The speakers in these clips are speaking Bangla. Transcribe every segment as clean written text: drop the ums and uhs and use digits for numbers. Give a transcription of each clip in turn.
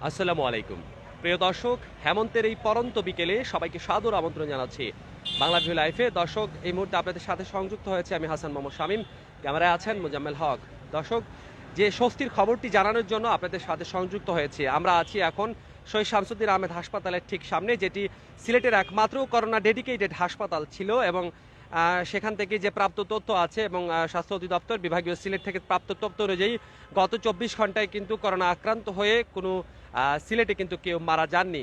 আসসালামু আলাইকুম প্রিয় দর্শক, হেমন্তের এই পরন্ত বিকেলে সবাইকে সাদর আমন্ত্রণ জানাচ্ছি বাংলা ভিউ লাইফে। দর্শক, এই মুহূর্তে আপনাদের সাথে সংযুক্ত হয়েছে আমি হাসান মোহাম্মদ শামীম, ক্যামেরায় আছেন মোজাম্মেল হক। দর্শক, যে স্বস্তির খবরটি জানানোর জন্য আপনাদের সাথে সংযুক্ত হয়েছে, আমরা আছি এখন শহীদ শামসুদ্দিন আহমেদ হাসপাতালের ঠিক সামনে, যেটি সিলেটের একমাত্র করোনা ডেডিকেটেড হাসপাতাল ছিল। এবং সেখান থেকে যে প্রাপ্ত তথ্য আছে এবং স্বাস্থ্য অধিদপ্তর বিভাগীয় সিলেট থেকে প্রাপ্ত তথ্য অনুযায়ী গত 24 ঘন্টায় কিন্তু করোনা আক্রান্ত হয়ে কোনো সিলেটে কিন্তু কেউ মারা যাননি।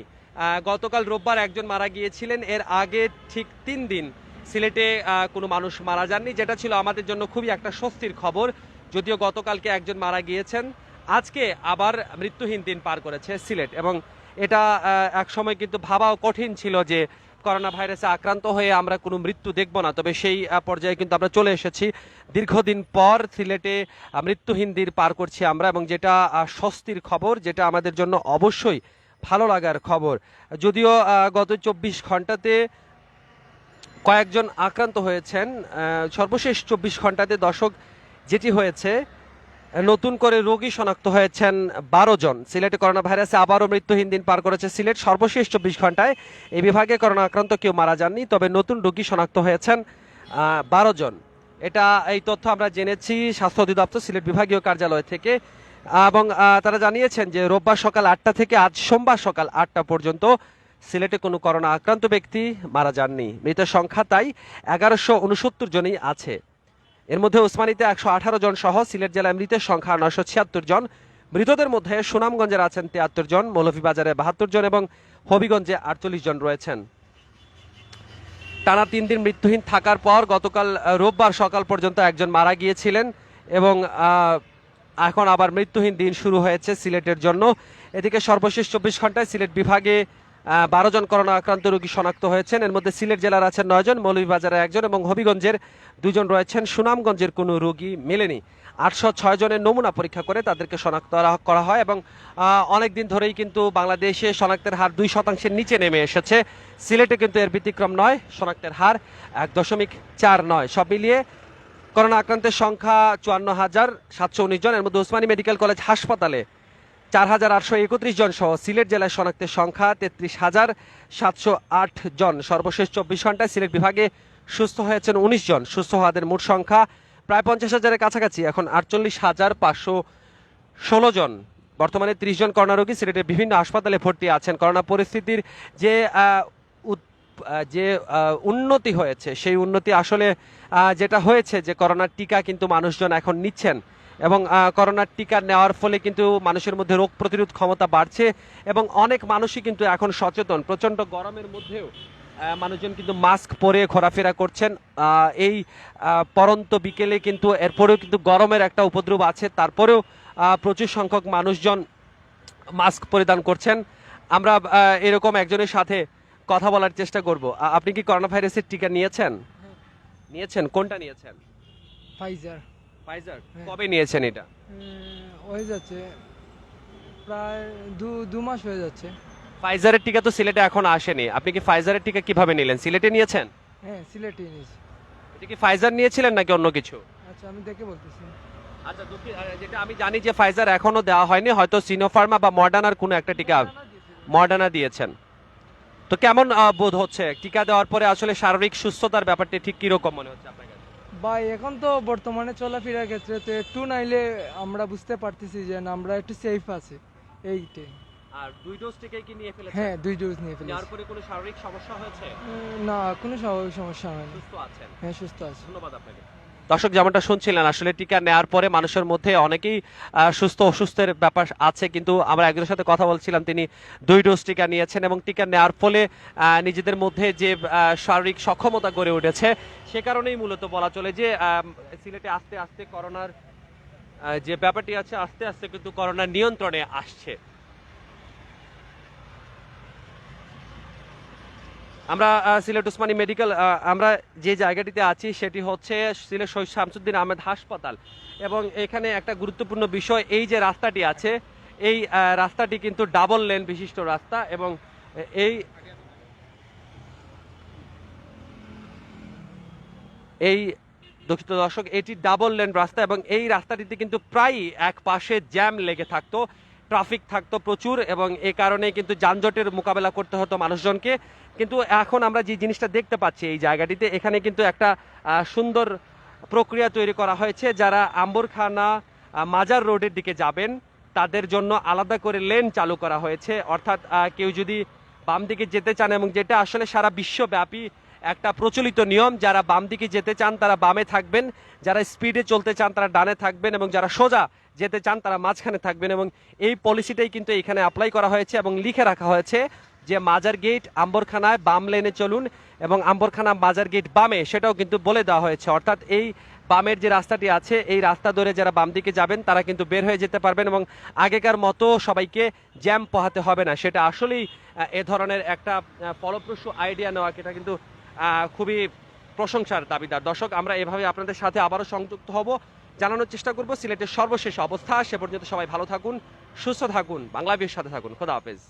গতকাল রোববার একজন মারা গিয়েছিলেন, এর আগে ঠিক 3 দিন সিলেটে কোনো মানুষ মারা যাননি, যেটা ছিল আমাদের জন্য খুবই একটা স্বস্তির খবর। যদিও গতকালকে একজন মারা গিয়েছেন, আজকে আবার মৃত্যুহীন দিন পার করেছে সিলেট। এবং এটা এক সময় কিন্তু ভাবাও কঠিন ছিল যে করোনা ভাইরাসে আক্রান্ত হয়ে আমরা কোনো মৃত্যু দেখব না, তবে সেই পর্যায়ে কিন্তু আমরা চলে এসেছি। দীর্ঘদিন পর সিলেটে মৃত্যুহীন দিন পার করছি আমরা, এবং যেটা স্বস্তির খবর, যেটা আমাদের জন্য অবশ্যই ভালো লাগার খবর। যদিও গত 24 ঘন্টাতে কয়েকজন আক্রান্ত হয়েছেন, সর্বশেষ 24 ঘন্টাতে দর্শক যেটি হয়েছে, নতুন করে রোগী শনাক্ত হয়েছেন 12 জন। সিলেটে করোনা ভাইরাসে আবারও মৃত্যুহীন দিন পার করেছে সিলেট। সর্বশেষ 24 ঘন্টায় এই বিভাগে করোনা আক্রান্ত কেউ মারা যাননি, তবে নতুন রোগী শনাক্ত হয়েছেন 12 জন। এই তথ্য আমরা জেনেছি স্বাস্থ্য অধিদপ্তর সিলেট বিভাগীয় কার্যালয় থেকে। এবং তারা জানিয়েছেন যে রোববার সকাল 8টা থেকে আজ সোমবার সকাল 8টা পর্যন্ত সিলেটে কোনো করোনা আক্রান্ত ব্যক্তি মারা যাননি। মৃতের সংখ্যা তাই 1169 জনই আছে। এর মধ্যে ওসমানীতে 118 জন সহ সিলেট জেলায় মৃতের সংখ্যা 976 জন। মৃতদের মধ্যে সুনামগঞ্জের আছেন 73 জন, মৌলভীবাজারে 72 জন এবং হবিগঞ্জে 48 জন রয়েছেন। টানা 3 দিন মৃত্যুহীন থাকার পর গতকাল রোববার সকাল পর্যন্ত একজন মারা গিয়েছিলেন, এবং এখন আবার মৃত্যুহীন দিন শুরু হয়েছে সিলেটের জন্য। এদিকে সর্বশেষ 24 ঘন্টায় সিলেট বিভাগে 12 জন করোনা আক্রান্ত রোগী শনাক্ত হয়েছেন। এর মধ্যে সিলেট জেলার আছেন 9 জন, মৌলভীবাজারে 1 জন এবং হবিগঞ্জের 2 জন রয়েছেন। সুনামগঞ্জের কোনো রোগী মেলেনি। 806 জনের নমুনা পরীক্ষা করে তাদেরকে শনাক্ত করা হয়, এবং অনেক দিন ধরেই কিন্তু বাংলাদেশে শনাক্তের হার 2% নিচে নেমে এসেছে। সিলেটে কিন্তু এর ব্যতিক্রম নয়, শনাক্তের হার 1.49। সব মিলিয়ে করোনা আক্রান্তের সংখ্যা 54,719 জন। এর মধ্যে ওসমানী মেডিকেল কলেজ হাসপাতালে 4,831 জন সহ সিলেট জেলায় শনাক্তের সংখ্যা 33,708 জন। সর্বশেষ 24 ঘন্টায় সিলেট বিভাগে সুস্থ হয়েছেন 19 জন। সুস্থ হওয়াদের মোট সংখ্যা প্রায় 50,000-এর কাছাকাছি, এখন 48,516 জন। বর্তমানে 30 জন করোনা রোগী সিলেটের বিভিন্ন হাসপাতালে ভর্তি আছেন। করোনা পরিস্থিতির যে উন্নতি হয়েছে, সেই উন্নতি আসলে যেটা হয়েছে যে করোনার টিকা কিন্তু মানুষজন এখন নিচ্ছেন, এবং করোনার টিকা নেওয়ার ফলে কিন্তু মানুষের মধ্যে রোগ প্রতিরোধ ক্ষমতা বাড়ছে, এবং অনেক মানুষই কিন্তু এখন সচেতন। প্রচণ্ড গরমের মধ্যেও মানুষজন কিন্তু মাস্ক পরে ঘোরাফেরা করছেন। এই পরন্ত বিকেলে কিন্তু এরপরেও কিন্তু গরমের একটা উপদ্রব আছে, তারপরেও প্রচুর সংখ্যক মানুষজন মাস্ক পরিধান করছেন। আমরা এরকম একজনের সাথে কথা বলার চেষ্টা করব। আপনি কি করোনা ভাইরাসের টিকা নিয়েছেন? নিয়েছেন? কোনটা নিয়েছেন? ফাইজার। ফাইজার। হ্যাঁ। কবে নিয়েছেন এটা? হয়ে যাচ্ছে প্রায় দু মাস হয়ে যাচ্ছে। ফাইজারের টিকা তো সিলেটে এখন আসেনি, আপনি কি ফাইজারের টিকা কিভাবে নিলেন? সিলেটে নিয়েছেন? হ্যাঁ, সিলেটে নিয়েছি। এটা কি ফাইজার নিয়েছিলেন নাকি অন্য কিছু? আচ্ছা, আমি দেখে বলতেছি। আচ্ছা, যেটা আমি জানি যে ফাইজার এখনো দেওয়া হয়নি, হয়তো সিনোফার্মা বা মডার্নার কোনো একটা টিকা। মডার্না দিয়েছেন। তো কেমন বোধ হচ্ছে টিকা দেওয়ার পরে? আসলে শারীরিক সুস্থতার ব্যাপারটা ঠিক কিরকম মনে হচ্ছে আপনার কাছে? ভাই, এখন তো বর্তমানে চলাফেরার ক্ষেত্রে তো একটু নাইলে আমরা বুঝতে পারতেছি যে না, আমরা একটু সেফ আছি এইটাই। আর 2 ডোজ টিকাই কি নিয়ে ফেলেছেন? হ্যাঁ, 2 ডোজ নিয়ে ফেলেছি। নেওয়ার পরে কোনো শারীরিক সমস্যা হয়েছে? না, কোনো স্বাভাবিক সমস্যা হয়নি। সুস্থ আছেন? হ্যাঁ, সুস্থ আছি। ধন্যবাদ আপনাকে। দর্শক, যেমনটা শুনছিলেন, আসলে টিকা নেওয়ার পরে মানুষের মধ্যে অনেকেই সুস্থ অসুস্থের ব্যাপার আছে, কিন্তু আমরা একজনের সাথে কথা বলছিলাম, তিনি 2 ডোজ টিকা নিয়েছেন এবং টিকা নেওয়ার ফলে নিজেদের মধ্যে যে শারীরিক সক্ষমতা গড়ে উঠেছে, সে কারণেই মূলত বলা চলে যে সিলেটে আস্তে আস্তে করোনার যে ব্যাপারটি আছে, আস্তে আস্তে কিন্তু করোনা নিয়ন্ত্রণে আসছে। আমরা সিলেট ওসমানী মেডিকেল, আমরা যে জায়গাটিতে আছি সেটি হচ্ছে সিলেট শহীদ শামসুদ্দিন আহমেদ হাসপাতাল, এবং এখানে একটা গুরুত্বপূর্ণ বিষয়, এই যে রাস্তাটি আছে, এই রাস্তাটি কিন্তু ডাবল লেন বিশিষ্ট রাস্তা, এবং এই এই দুঃখিত দর্শক, এটি ডাবল লেন রাস্তা, এবং এই রাস্তাটিতে কিন্তু প্রায় এক পাশে জ্যাম লেগে থাকতো। ট্রাফিক থাকতো প্রচুর এবং এই কারণে কিন্তু যানজটের মোকাবেলা করতে হতো মানুষজনকে। কিন্তু এখন আমরা যে জিনিসটা দেখতে পাচ্ছি এই জায়গাটিতে, এখানে কিন্তু একটা সুন্দর প্রক্রিয়া তৈরি করা হয়েছে। যারা আম্বরখানা মাজার রোডের দিকে যাবেন তাদের জন্য আলাদা করে লেন চালু করা হয়েছে। অর্থাৎ কেউ যদি বাম দিকে যেতে চান, এবং যেটা আসলে সারা বিশ্বব্যাপী একটা প্রচলিত নিয়ম, যারা বাম দিকে যেতে চান তারা বামে থাকবেন, যারা স্পিডে চলতে চান তারা ডানে থাকবেন, এবং যারা সোজা যেতে চান তারা মাঝখানে থাকবেন। এবং এই পলিসিটাই কিন্তু এখানে অ্যাপ্লাই করা হয়েছে এবং লিখে রাখা হয়েছে যে মাজার গেট আম্বরখানায় বাম লেনে চলুন এবং আম্বরখানা মাজার গেট বামে, সেটাও কিন্তু বলে দেওয়া হয়েছে। অর্থাৎ এই বামের যে রাস্তাটি আছে এই রাস্তা ধরে যারা বাম দিকে যাবেন তারা কিন্তু বের হয়ে যেতে পারবেন এবং আগেকার মতো সবাইকে জ্যাম পোহাতে হবে না। সেটা আসলেই এ ধরনের একটা ফলপ্রসূ আইডিয়া নেওয়া, এটা কিন্তু খুবই প্রশংসার দাবিদার। দর্শক, আমরা এভাবে আপনাদের সাথে আবারও সংযুক্ত হব, জানানোর চেষ্টা করব সিলেটের সর্বশেষ অবস্থা। সে পর্যন্ত সবাই ভালো থাকুন, সুস্থ থাকুন, বাংলাদেশের সাথে থাকুন। খোদা হাফেজ।